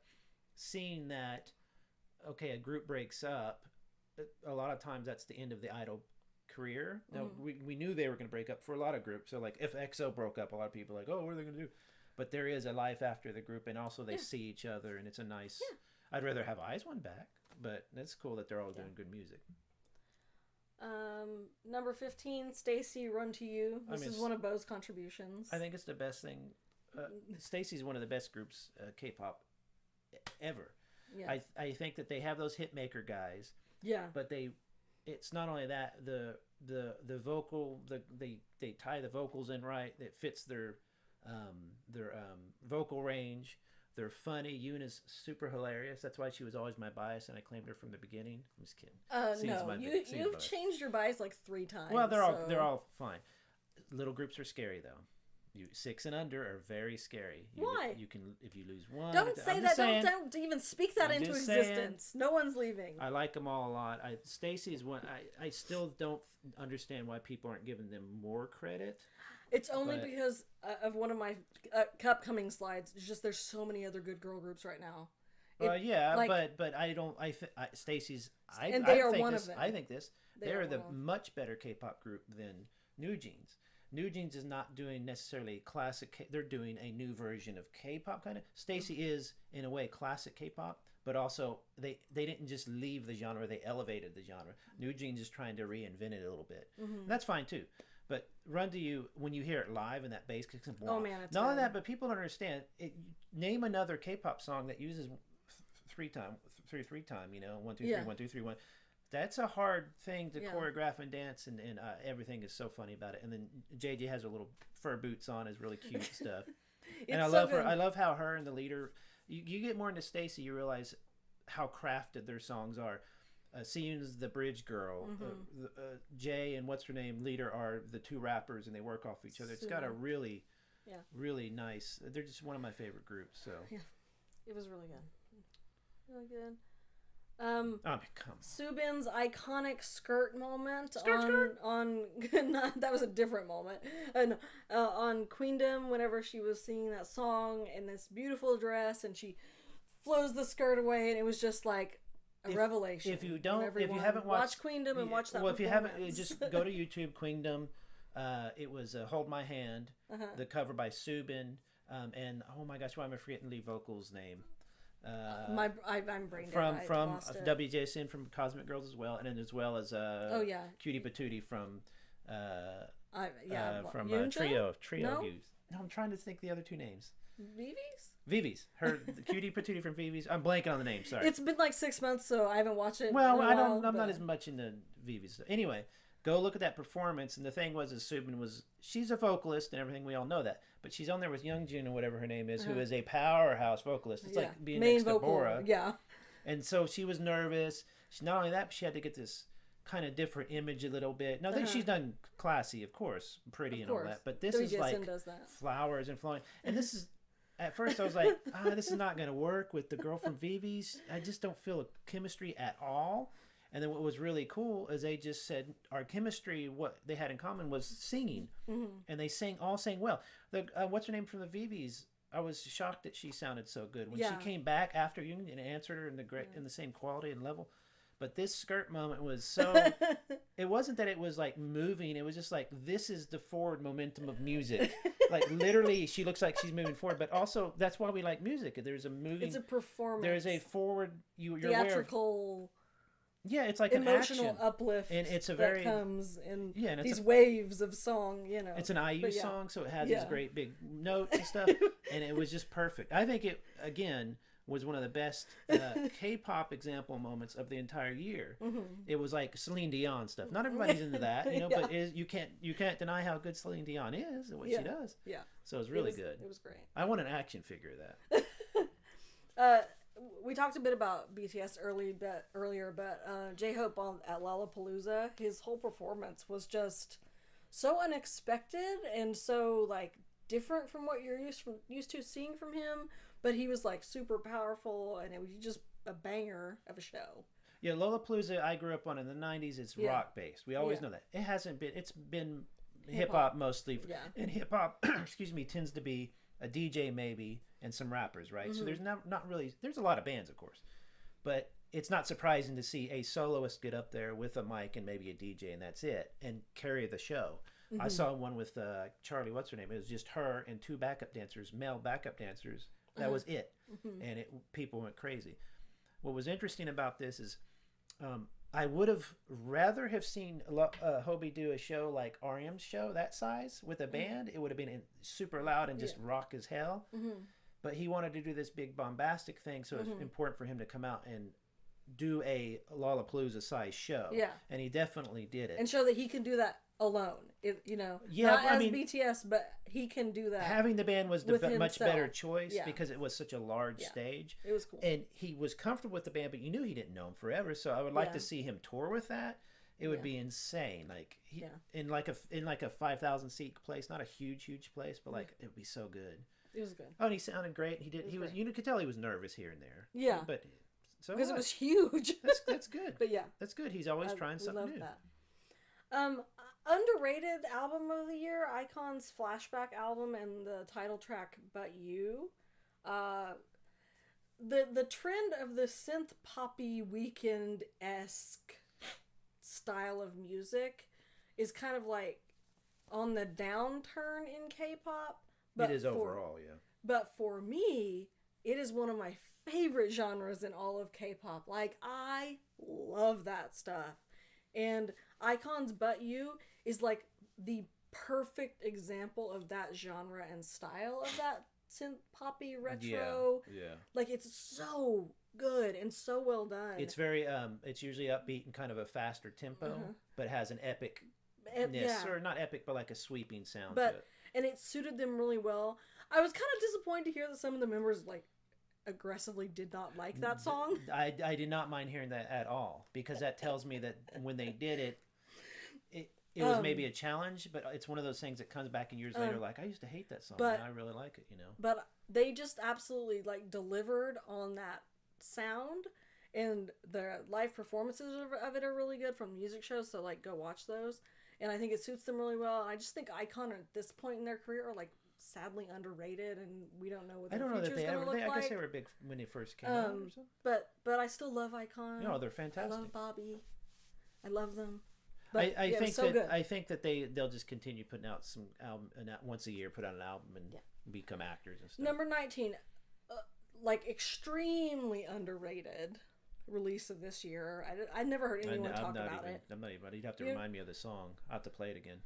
seeing that, okay, a group breaks up, a lot of times that's the end of the idol career. Now we knew they were going to break up for a lot of groups. So like if EXO broke up, a lot of people are like, oh, what are they going to do? But there is a life after the group, and also they see each other, and it's a nice. I'd rather have IZ*ONE back, but it's cool that they're all doing good music. Number 15, Stacy, Run to You. This is one of Bo's contributions. I think it's the best thing. Stacy's one of the best groups, K-pop, ever. Yeah. I think that they have those hitmaker guys. Yeah. But it's not only that, the vocal, they tie the vocals in right, that fits their vocal range. They're funny. Yuna's super hilarious. That's why she was always my bias, and I claimed her from the beginning. I'm just kidding. No, you've changed your bias like 3 times. Well, they're all fine. Little groups are scary though. 6 and under are very scary. Why? You can, if you lose one. Don't say that. Don't even speak that into existence. No one's leaving. I like them all a lot. Stacy is one. I still don't understand why people aren't giving them more credit. It's only because of one of my upcoming slides. It's just there's so many other good girl groups right now. But I don't. Stacy's. They are one of them. I think they're the much better K-pop group than New Jeans. New Jeans is not doing necessarily classic. They're doing a new version of K-pop kind of. Stacy is in a way classic K-pop, but also they didn't just leave the genre. They elevated the genre. New Jeans is trying to reinvent it a little bit. And that's fine too. But Run to You, when you hear it live and that bass kicks in, oh man, it's not only that, but people don't understand. Name another K-pop song that uses three time, you know, 1 2 3 Yeah. 1 2 3 1. That's a hard thing to Yeah. choreograph and dance, and everything is so funny about it. And then JJ has her little fur boots on, is really cute stuff. And I love her. I love how her and the leader. You get more into Stacy, you realize how crafted their songs are. Seems the bridge girl, Jay and what's her name leader are the two rappers, and they work off each other. It's got a really, really nice. They're just one of my favorite groups. So yeah, it was really good, really good. oh my, come on. Subin's iconic skirt moment Skirt. on that was a different moment, and on Queendom, whenever she was singing that song in this beautiful dress and she flows the skirt away, and it was just like a revelation. If you haven't watched Queendom and watch that, well, if you haven't, just go to YouTube. Queendom. It was "Hold My Hand," the cover by Subin, and oh my gosh, why am I forgetting lead vocal's name? I'm brain dead. From WJSN, from Cosmic Girls as well, and then as well as Cutie Patootie from Trio No? Goose. No, I'm trying to think the other two names. Vivi's? Her the Cutie Patootie from Vivi's. I'm blanking on the name. Sorry. It's been like 6 months, so I haven't watched it. Well, I'm not as much into Vivi's. Anyway, go look at that performance. And the thing was, Subin she's a vocalist and everything. We all know that. But she's on there with Youngjun or whatever her name is, who is a powerhouse vocalist. It's like being next to Bora. Yeah. And so she was nervous. Not only that, but she had to get this kind of different image a little bit. Now, I think she's done classy, of course, pretty and all that. But this is like flowers and flowing. And this is, at first I was like, this is not going to work with the girl from Vivi's. I just don't feel a chemistry at all. And then what was really cool is they just said our chemistry, what they had in common was singing. And they all sang well. What's her name from the Vivi's? I was shocked that she sounded so good. When she came back after Union and answered her in the same quality and level. But this skirt moment was so... It wasn't that it was like moving. It was just like, this is the forward momentum of music. Like literally, she looks like she's moving forward. But also, that's why we like music. There's a moving... It's a performance. There's a forward... You're theatrical... Yeah, it's like emotional an action. Uplift, and it's a very comes in and these waves of song. You know, it's an IU song, so it has these great big notes and stuff, and it was just perfect. I think it again was one of the best K-pop example moments of the entire year. It was like Celine Dion stuff. Not everybody's into that, you know, but you can't deny how good Celine Dion is and what she does. Yeah, so it was really good. It was great. I want an action figure of that. We talked a bit about BTS earlier, but J-Hope at Lollapalooza, his whole performance was just so unexpected and so like different from what you're used to seeing from him. But he was like super powerful, and it was just a banger of a show. Yeah, Lollapalooza I grew up on in the 90s. It's rock based. We always know that. It's been hip hop mostly. And hip hop, excuse me, tends to be a DJ maybe and some rappers, right? So there's not really, there's a lot of bands, of course, but it's not surprising to see a soloist get up there with a mic and maybe a DJ and that's it and carry the show. I saw one with Charlie, what's her name? It was just her and two backup dancers, male backup dancers. That was it. And people went crazy. What was interesting about this is I would have rather have seen Hobie do a show like R.E.M's show, that size, with a band. It would have been super loud and just rock as hell. But he wanted to do this big bombastic thing, so it's important for him to come out and do a Lollapalooza size show. Yeah. And he definitely did it. And show that he can do that alone. Not as BTS, but he can do that. Having the band was the much better choice because it was such a large stage. It was cool. And he was comfortable with the band, but you knew he didn't know him forever, so I would like to see him tour with that. It would be insane. Like in like a 5,000 seat place, not a huge place, but like it would be so good. It was good. Oh, and he sounded great. He was you could tell he was nervous here and there. Yeah. But so because it was huge. That's good. But yeah. That's good. He's always trying something new. That. Underrated album of the year, iKON's flashback album and the title track "But You." The trend of the synth poppy weekend-esque style of music is kind of like on the downturn in K-pop. It is overall, yeah. But for me, it is one of my favorite genres in all of K-pop. Like, I love that stuff. And iKON's But You is like the perfect example of that genre and style of that synth poppy retro. Yeah. Like, it's so good and so well done. It's very it's usually upbeat and kind of a faster tempo, but has an epicness, or not epic, but like a sweeping sound to it. And it suited them really well. I was kind of disappointed to hear that some of the members like aggressively did not like that song. I did not mind hearing that at all, because that tells me that when they did it was maybe a challenge, but it's one of those things that comes back in years later like, I used to hate that song, and I really like it, But they just absolutely like delivered on that sound, and the live performances of it are really good from music shows, so like go watch those. And I think it suits them really well. I just think Icon at this point in their career are like sadly underrated, and we don't know what their future's going to look like. I guess they were big when they first came out or something. But I still love Icon. No, they're fantastic. I love Bobby. I love them. But I think that they'll just continue putting out some album, and once a year put out an album and become actors and stuff. Number 19, like extremely underrated release of this year. I never heard anyone talk about it. I'm not even. You'd have to remind me of the song. I'll have to play it again.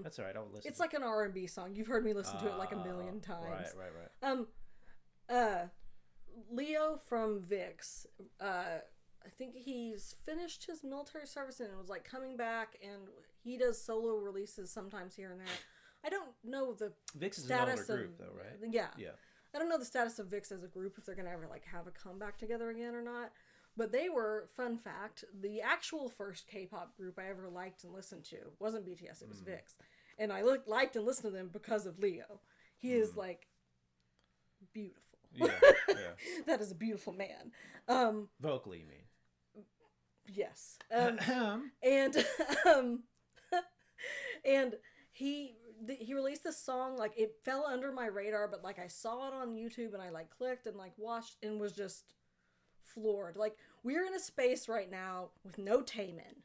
That's all right. I'll listen. It's like an R&B song. You've heard me listen to it like a million times. Right. Leo from VIX. I think he's finished his military service and was like coming back, and he does solo releases sometimes here and there. I don't know the VIX status is an older group, though, right? Yeah. Yeah. I don't know the status of VIX as a group, if they're gonna ever like have a comeback together again or not. But they were, fun fact, the actual first K-pop group I ever liked and listened to wasn't BTS, it was VIX. And I liked and listened to them because of Leo. He is like beautiful. Yeah. That is a beautiful man. Vocally, you mean? Yes. And he released this song, like it fell under my radar, but like I saw it on YouTube and I like clicked and like watched and was just floored. Like, we're in a space right now with no Taemin,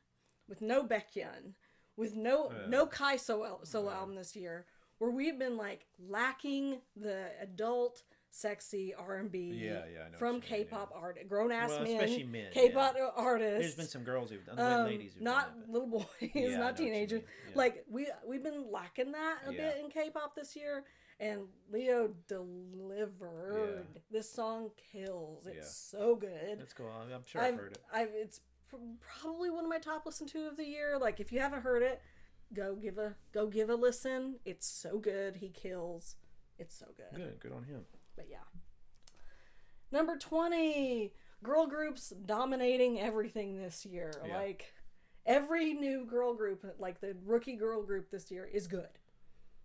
with no Baekhyun, with no Kai solo album this year, where we've been like lacking the adult sexy R&B from K-pop artists, grown-ass men, K-pop artists. There's been some girls who've done, ladies who've not done that, little boys, not teenagers. Like, we've been lacking that a bit in K-pop this year, and Leo delivered. This song kills. It's so good. That's cool. I'm sure I've heard it. It's probably one of my top listened to of the year. Like, if you haven't heard it, go give a listen. It's so good. He kills. It's so good. Good on him. But yeah. Number 20, girl groups dominating everything this year. Yeah. Like, every new girl group, like the rookie girl group this year, is good.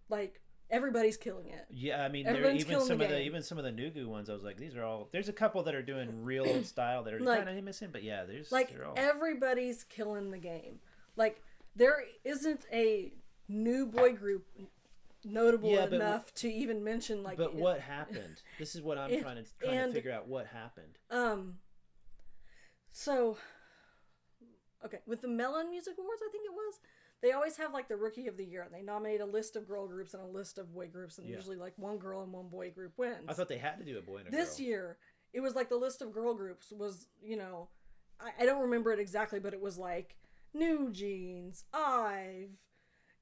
Like, everybody's killing it. Yeah, I mean, even some of the new ones, I was like, these are all. There's a couple that are doing real old style that are like, kind of missing, but yeah, everybody's killing the game. Like, there isn't a new boy group notable enough to even mention. Like, but what happened? This is what I'm trying to figure out. What happened? So, okay, with the Melon Music Awards, I think it was, they always have like the Rookie of the Year, and they nominate a list of girl groups and a list of boy groups, and usually like one girl and one boy group wins. I thought they had to do a boy and a girl. This year, it was like the list of girl groups was, I don't remember it exactly, but it was like New Jeans, IVE,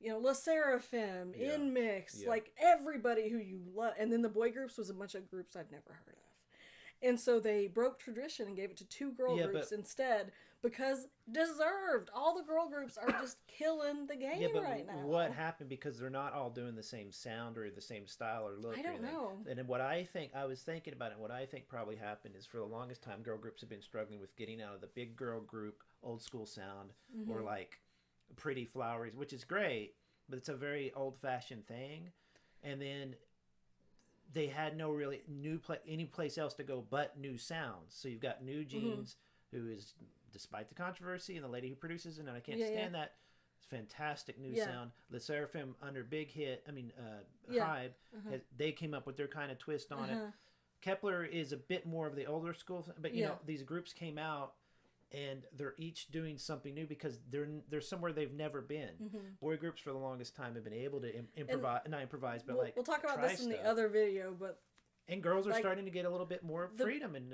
La Seraphim, In Mix, like everybody who you love. And then the boy groups was a bunch of groups I've never heard of. And so they broke tradition and gave it to two girl groups instead, because deserved. All the girl groups are just killing the game right now. What happened? Because they're not all doing the same sound or the same style or look. I don't know. And I was thinking about it, what I think probably happened is, for the longest time, girl groups have been struggling with getting out of the big girl group, old school sound, or like pretty flowery, which is great, but it's a very old-fashioned thing. And then they had no really any place else to go but new sounds. So you've got New Jeans, who is, despite the controversy, and the lady who produces it, and I can't stand that, fantastic new sound. Le Seraphim, under big hit, Hybe, they came up with their kind of twist on it. Kepler is a bit more of the older school, but these groups came out, and they're each doing something new because they're somewhere they've never been. Boy groups for the longest time have been able to improvise, but we'll talk about this in the other video. But and girls are starting to get a little bit more freedom, and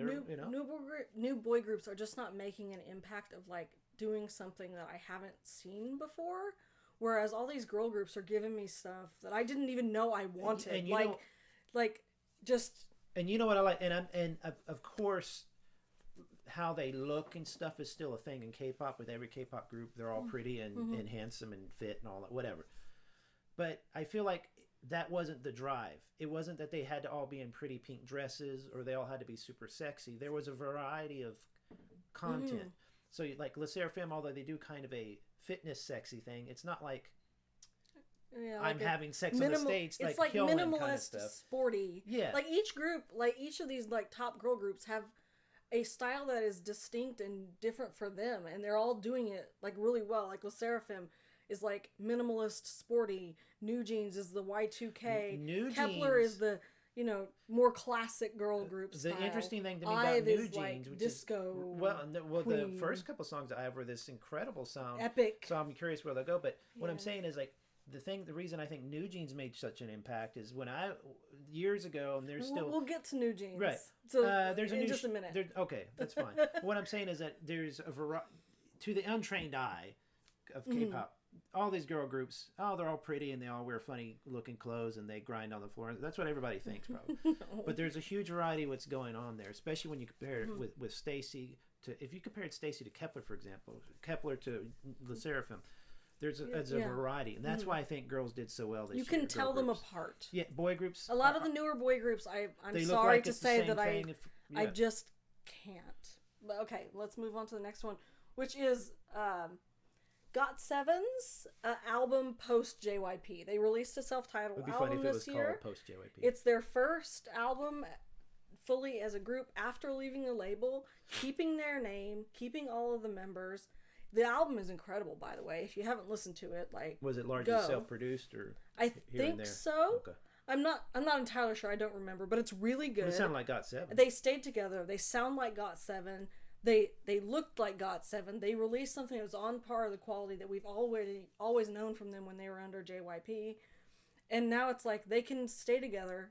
new boy groups are just not making an impact of like doing something that I haven't seen before. Whereas all these girl groups are giving me stuff that I didn't even know I wanted. And you know what I like, and of course, how they look and stuff is still a thing in K-pop. With every K-pop group, they're all pretty and handsome and fit and all that, whatever. But I feel like that wasn't the drive. It wasn't that they had to all be in pretty pink dresses or they all had to be super sexy. There was a variety of content. So like Le Sserafim, although they do kind of a fitness sexy thing, it's not like I'm having sex on the stage. It's like minimalist, kind of stuff. Sporty. Yeah. Like each group, like each of these like top girl groups have a style that is distinct and different for them, and they're all doing it like really well. Like Le Sserafim is like minimalist, sporty. New Jeans is the Y2K. Kepler is the more classic girl group style. The interesting thing to me about New Jeans, like which disco. The first couple songs I have were this incredible sound, epic. So I'm curious where they'll go. But what I'm saying is like the reason I think New Jeans made such an impact is when years ago, and there's still we'll get to New Jeans, right? So there's in just a minute. Okay, that's fine. What I'm saying is that there's a variety to the untrained eye of K-pop. All these girl groups, they're all pretty and they all wear funny looking clothes and they grind on the floor. That's what everybody thinks probably. No. But there's a huge variety of what's going on there, especially when you compare it with Stacy if you compared Stacy to Kepler, for example, Kepler to Le Sserafim, there's a variety. And that's why I think girls did so well this year. You can tell them apart. Yeah, boy groups. A lot of the newer boy groups, I'm sorry to say that I just can't. But okay, let's move on to the next one, which is GOT7's album post JYP. They released a self-titled album this year. Post JYP. It's their first album fully as a group after leaving the label, keeping their name, keeping all of the members. The album is incredible, by the way. If you haven't listened to it, was it largely self-produced or I think so. Okay. I'm not entirely sure. I don't remember, but it's really good. It sounded like GOT7. They stayed together. They sound like GOT7. They looked like GOT7. They released something that was on par with the quality that we've always known from them when they were under JYP. And now it's like they can stay together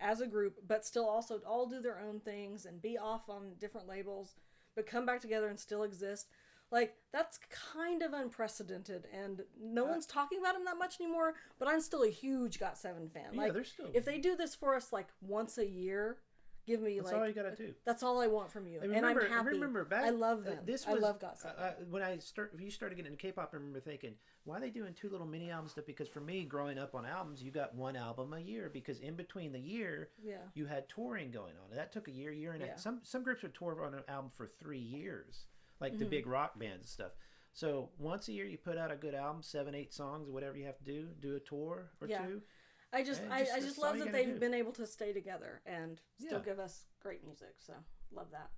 as a group, but still also all do their own things and be off on different labels, but come back together and still exist. Like, that's kind of unprecedented, and no one's talking about them that much anymore, but I'm still a huge GOT7 fan. Yeah, they're still... If they do this for us, like, once a year... Give me that's all you gotta do. That's all I want from you, and I'm happy. I remember back. I love them. I love GOT7. When you started getting into K-pop, I remember thinking, why are they doing 2 little mini album stuff? Because for me, growing up on albums, you got 1 album a year. Because in between the year, you had touring going on, and that took a year and a half. Some groups would tour on an album for 3 years, like the big rock bands and stuff. So once a year, you put out a good album, 7, 8 songs, whatever you have to do a tour or 2. I just love that they've been able to stay together and still give us great music. So love that.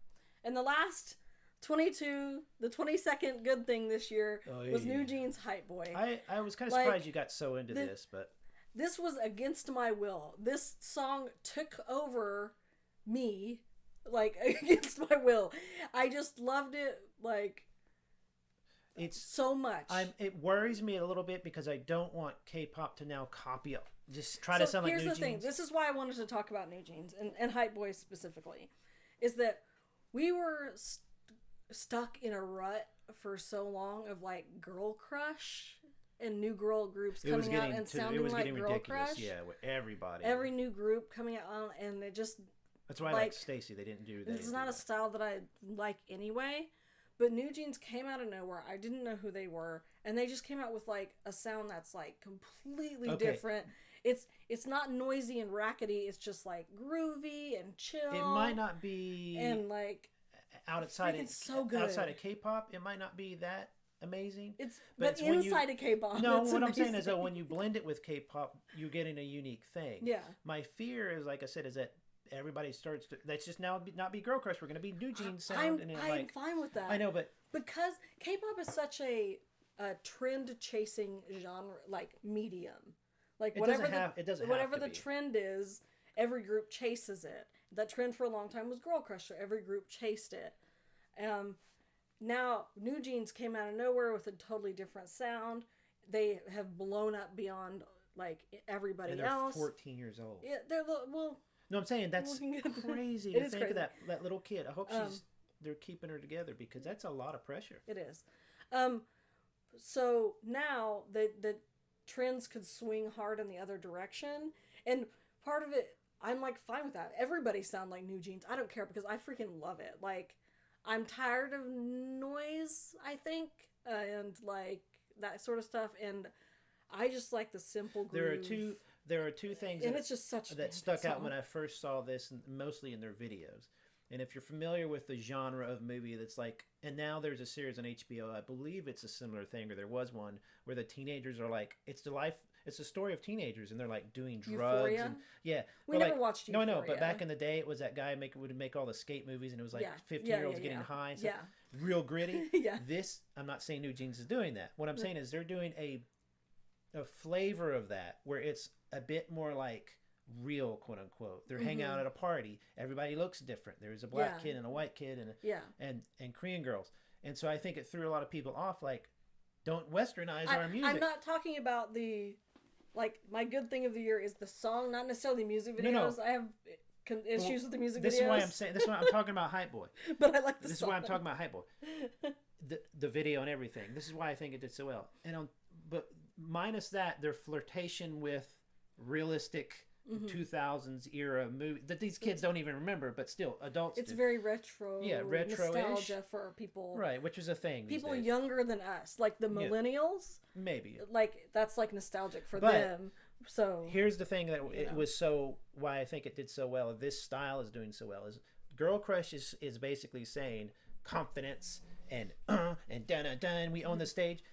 And the last 22nd good thing this year was New Jeans Hype Boy. I was kind of surprised you got so into this, but this was against my will. This song took over me, like against my will. I just loved it, like. It's so much. It worries me a little bit because I don't want K-pop to now copy up. Just try to sound like New Jeans. Here's the thing. This is why I wanted to talk about New Jeans and Hype Boys specifically. Is that we were stuck in a rut for so long of like Girl Crush and new girl groups coming out and sounding like Girl Crush. Yeah, with everybody. Every new group coming out and it just... That's why I like Stacy. They didn't do that. It's not a style that I like anyway. But New Jeans came out of nowhere. I didn't know who they were. And they just came out with like a sound that's like completely different. It's not noisy and rackety. It's just like groovy and chill. It might not be... And like... Outside of K-pop, it might not be that amazing. But inside of K-pop, no. What I'm saying is that when you blend it with K-pop, you're getting a unique thing. Yeah. My fear is, like I said, is that everybody starts to... Let's just now not be Girl Crush. We're going to be New Jeans sound. I'm fine with that. I know, but... Because K-pop is such a trend-chasing genre, like, medium. Like, whatever the trend is, every group chases it. That trend for a long time was Girl Crush, so every group chased it. Now, New Jeans came out of nowhere with a totally different sound. They have blown up beyond, like, everybody else. 14 years old. Yeah, well... No, I'm saying that's crazy to think of that little kid. I hope they're keeping her together because that's a lot of pressure. It is. So now the trends could swing hard in the other direction, and part of it, I'm like fine with that. Everybody sound like New Jeans. I don't care because I freaking love it. Like I'm tired of noise, I think, and like that sort of stuff, and I just like the simple groove. There are two things, and it's just such that stuck out when I first saw this, mostly in their videos. And if you're familiar with the genre of movie that's like, and now there's a series on HBO, I believe it's a similar thing, or there was one, where the teenagers are like, it's the story of teenagers, and they're like doing drugs. Euphoria? And yeah. We never watched Euphoria. No, but back in the day, it was that guy would make all the skate movies, and it was like 15-year-olds getting high. And stuff. Real gritty. This, I'm not saying New Jeans is doing that. What I'm saying is they're doing a flavor of that, where it's a bit more like real, quote unquote. They're hanging out at a party. Everybody looks different. There's a black kid and a white kid and Korean girls. And so I think it threw a lot of people off. Like, don't westernize our music. I'm not talking about my good thing of the year is the song, not necessarily music videos. No. I have issues with the music videos. This is why I'm saying. This is why I'm talking about Hype Boy. But I like the song. This is why I'm talking about Hype Boy. The video and everything. This is why I think it did so well. But minus that, their flirtation with realistic 2000s era movie that these kids don't even remember, but still adults it's do. Very retro nostalgia for people, right? Which is a thing people younger than us, like the millennials, maybe like that's like nostalgic for them. So here's the thing that it was so why I think it did so well, this style is doing so well, is Girl Crush is basically saying confidence and dun we own the stage,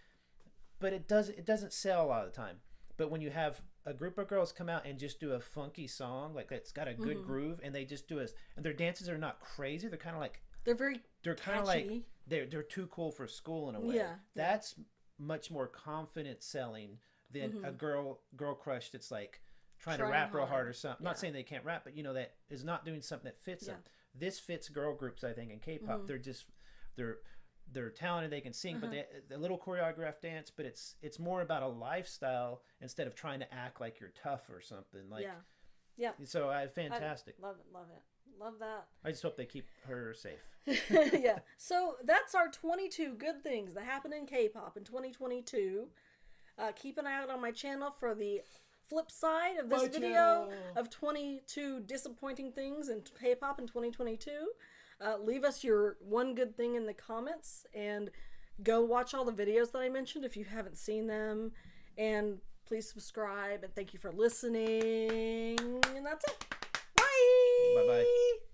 but it doesn't sell a lot of the time. But when you have a group of girls come out and just do a funky song, like it's got a good groove, and they just do and their dances are not crazy. They're kind of like they're kind of like they're too cool for school in a way. That's much more confident selling than a girl crush that's like trying to rap real hard or something. I'm not saying they can't rap, but that is not doing something that fits them. This fits girl groups, I think, in K-pop. They're talented, they can sing, but the little choreographed dance, but it's more about a lifestyle instead of trying to act like you're tough or something. Like, So fantastic. Love it. Love that. I just hope they keep her safe. So that's our 22 good things that happened in K-pop in 2022. Keep an eye out on my channel for the flip side of this video of 22 disappointing things in K-pop in 2022. Leave us your one good thing in the comments, and go watch all the videos that I mentioned if you haven't seen them. And please subscribe, and thank you for listening. And that's it. Bye. Bye-bye.